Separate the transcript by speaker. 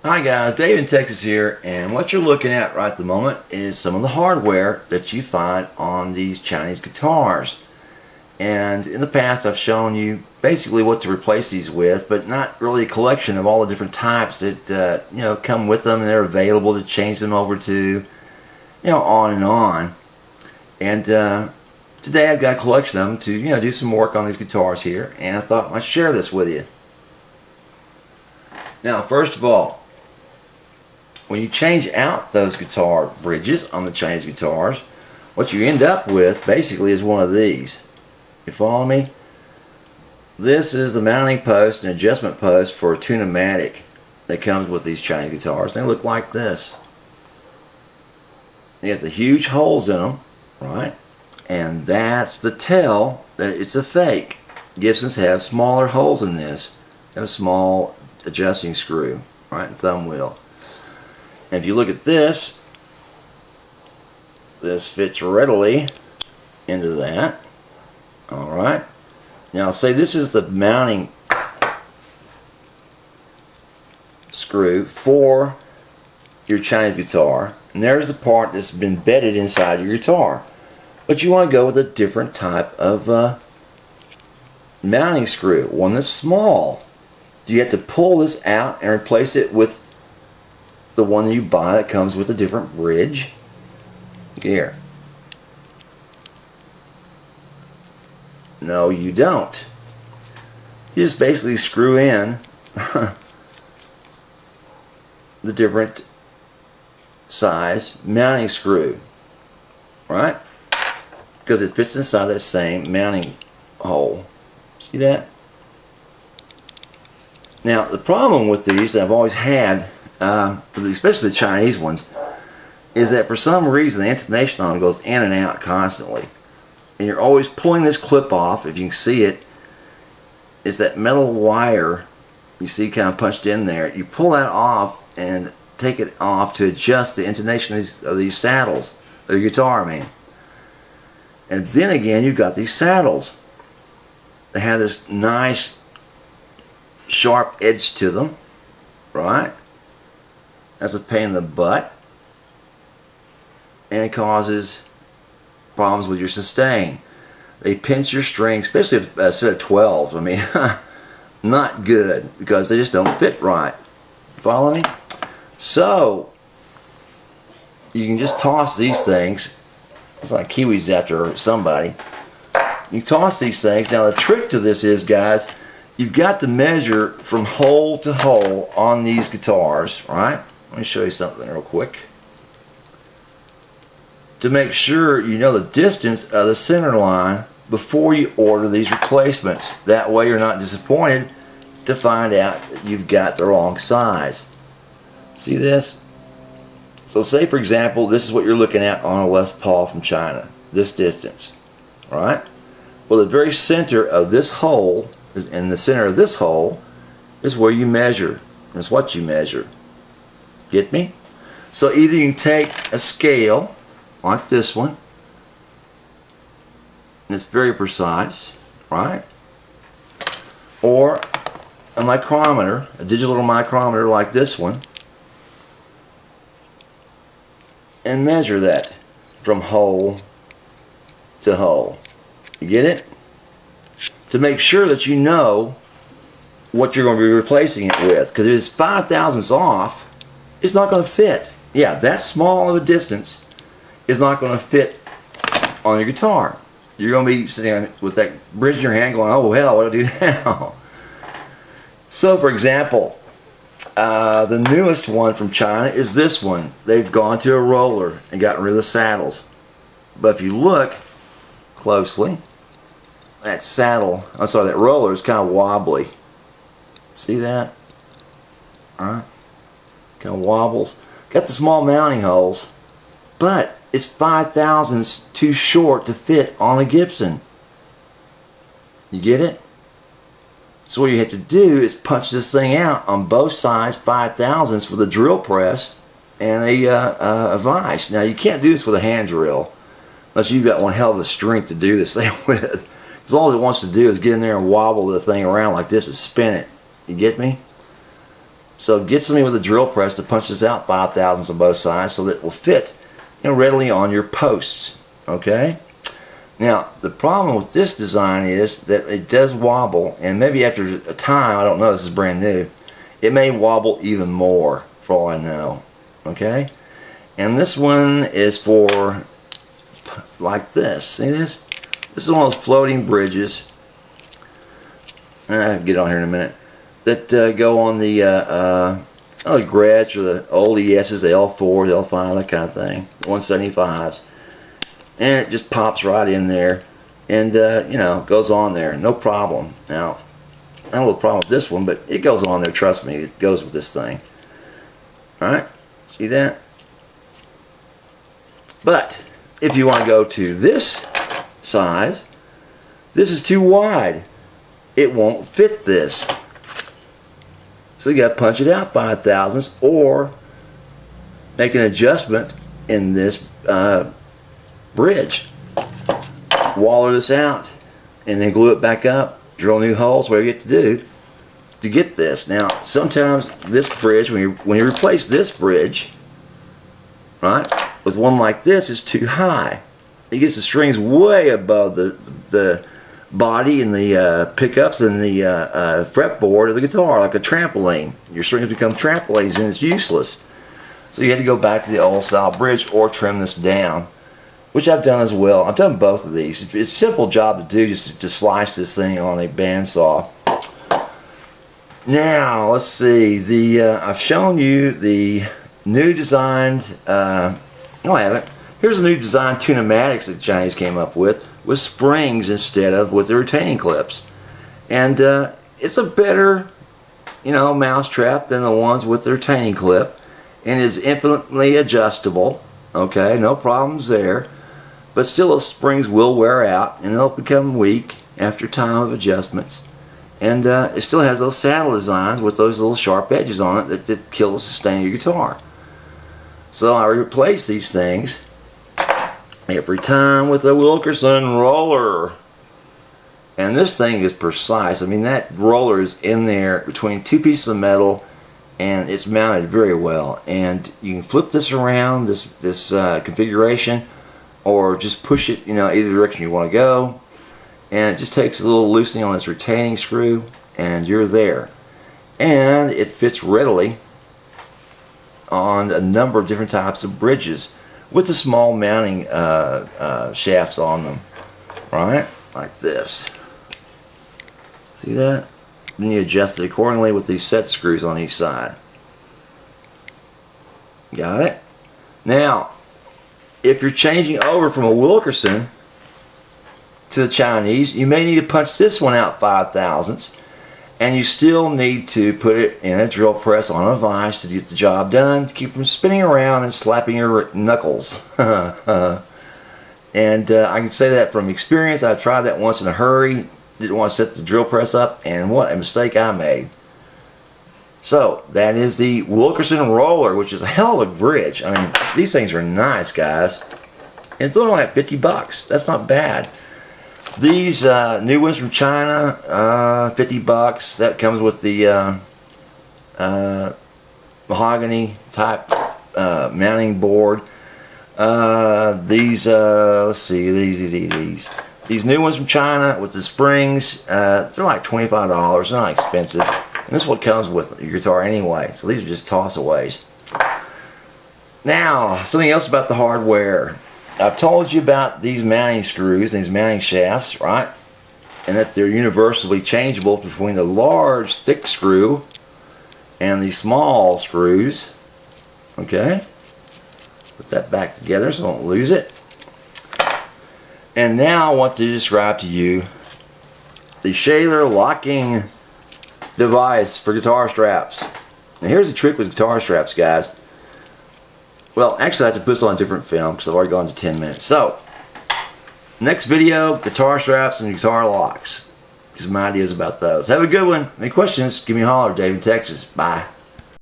Speaker 1: Hi guys, Dave in Texas here, and what you're looking at right at the moment is some of the hardware that you find on these Chinese guitars. And in the past I've shown you basically what to replace these with, but not really a collection of all the different types that come with them and they're available to change them over to, on and on. And today I've got a collection of them to do some work on these guitars here, and I thought I'd share this with you. Now, first of all, when you change out those guitar bridges on the Chinese guitars, what you end up with basically is one of these. You follow me? This is the mounting post and adjustment post for a tune-o-matic that comes with these Chinese guitars. They look like this. They got the huge holes in them, right? And that's the tell that it's a fake. Gibsons have smaller holes in this. They have a small adjusting screw, right, and thumb wheel. And if you look at this, this fits readily into that. Alright. Now say this is the mounting screw for your Chinese guitar. And there's the part that's been embedded inside your guitar. But you want to go with a different type of mounting screw. One that's small. You have to pull this out and replace it with the one that you buy that comes with a different bridge. Here. No, you don't. You just basically screw in the different size mounting screw, right? Because it fits inside that same mounting hole. See that? Now, the problem with these that I've always had, especially the Chinese ones, is that for some reason the intonation on them goes in and out constantly. And you're always pulling this clip off. If you can see it, it's that metal wire you see kind of punched in there. You pull that off and take it off to adjust the intonation of these saddles, or your guitar, I mean. And then again, you've got these saddles. They have this nice sharp edge to them, right? That's a pain in the butt, and it causes problems with your sustain. They pinch your string, especially a set of 12s. I mean, not good, because they just don't fit right. Follow me? So you can just toss these things. It's like Kiwis after somebody. You toss these things. Now the trick to this is, guys, you've got to measure from hole to hole on these guitars, right? Let me show you something real quick. To make sure you know the distance of the center line before you order these replacements. That way you're not disappointed to find out that you've got the wrong size. See this? So say, for example, this is what you're looking at on a Les Paul from China. This distance, right? Well, the very center of this hole, in the center of this hole, is where you measure. It's what you measure. Get me? So either you can take a scale like this one, and it's very precise, right? Or a micrometer, a digital micrometer like this one, and measure that from hole to hole. You get it? To make sure that you know what you're going to be replacing it with. Because if it's 5 thousandths off, it's not going to fit. Yeah, that small of a distance is not going to fit on your guitar. You're going to be sitting with that bridge in your hand going, oh hell, what do I do now? So for example, the newest one from China is this one. They've gone to a roller and gotten rid of the saddles. But if you look closely, that saddle, I'm sorry, that roller is kind of wobbly. See that? Alright? Kind of wobbles. Got the small mounting holes, but it's 5 thousandths too short to fit on a Gibson. You get it? So what you have to do is punch this thing out on both sides 5 thousandths with a drill press and a vise. Now you can't do this with a hand drill unless you've got one hell of a strength to do this thing with. Because all it wants to do is get in there and wobble the thing around like this and spin it. You get me? So get something with a drill press to punch this out 5 thousandths on both sides so that it will fit, you know, readily on your posts. Okay? Now, the problem with this design is that it does wobble, and maybe after a time, I don't know, this is brand new, it may wobble even more, for all I know. Okay? And this one is for, like this. See this? This is one of those floating bridges. I'll get on here in a minute. That go on the Gretsch or the old ESs, the L4s, the L5, that kind of thing. 175s. And it just pops right in there. And, you know, goes on there. No problem. Now, I have a little problem with this one, but it goes on there. Trust me, it goes with this thing. Alright? See that? But, if you want to go to this size, this is too wide. It won't fit this. So you got to punch it out 5 thousandths or make an adjustment in this bridge. Waller this out and then glue it back up, drill new holes, whatever you get to do to get this. Now sometimes this bridge, when you replace this bridge, right, with one like this, is too high. It gets the strings way above the body and the pickups and the fretboard of the guitar, like a trampoline. Your strings become trampolines and it's useless. So you have to go back to the old style bridge or trim this down, which I've done as well. I've done both of these. It's a simple job to do, just to slice this thing on a bandsaw. Now let's see. I've shown you the new designed. No, I haven't. Here's the new design tunematics that Chinese came up with springs instead of with the retaining clips, and it's a better, you know, mousetrap than the ones with the retaining clip, and is infinitely adjustable. Okay, no problems there, but still those springs will wear out and they'll become weak after time of adjustments, and it still has those saddle designs with those little sharp edges on it that kill the sustain of your guitar. So I replace these things every time with a Wilkerson Roller, and this thing is precise. I mean, that roller is in there between two pieces of metal and it's mounted very well, and you can flip this around, this configuration, or just push it, you know, either direction you want to go, and it just takes a little loosening on this retaining screw and you're there. And it fits readily on a number of different types of bridges with the small mounting shafts on them, right? Like this. See that? Then you adjust it accordingly with these set screws on each side. Got it? Now, if you're changing over from a Wilkerson to the Chinese, you may need to punch this one out 5 thousandths, and you still need to put it in a drill press on a vise to get the job done, to keep from spinning around and slapping your knuckles. And I can say that from experience. I tried that once in a hurry, didn't want to set the drill press up, and what a mistake I made. So that is the Wilkerson Roller, which is a hell of a bridge. I mean, these things are nice, guys, and it's only like 50 bucks. That's not bad. These new ones from China, 50 bucks. That comes with the mahogany type mounting board. These let's see, these new ones from China with the springs, they're like $25. They're not expensive, and this is what comes with your guitar anyway. So these are just toss-aways. Now, something else about the hardware. I've told you about these mounting screws, these mounting shafts, right? And that they're universally changeable between the large thick screw and the small screws. Okay? Put that back together so I don't lose it. And now I want to describe to you the Shaler locking device for guitar straps. Now here's the trick with guitar straps, guys. Well, actually I have to put this on a different film because I've already gone to 10 minutes. So, next video, guitar straps and guitar locks. Because my ideas about those. Have a good one. Any questions, give me a holler. Dave in Texas. Bye.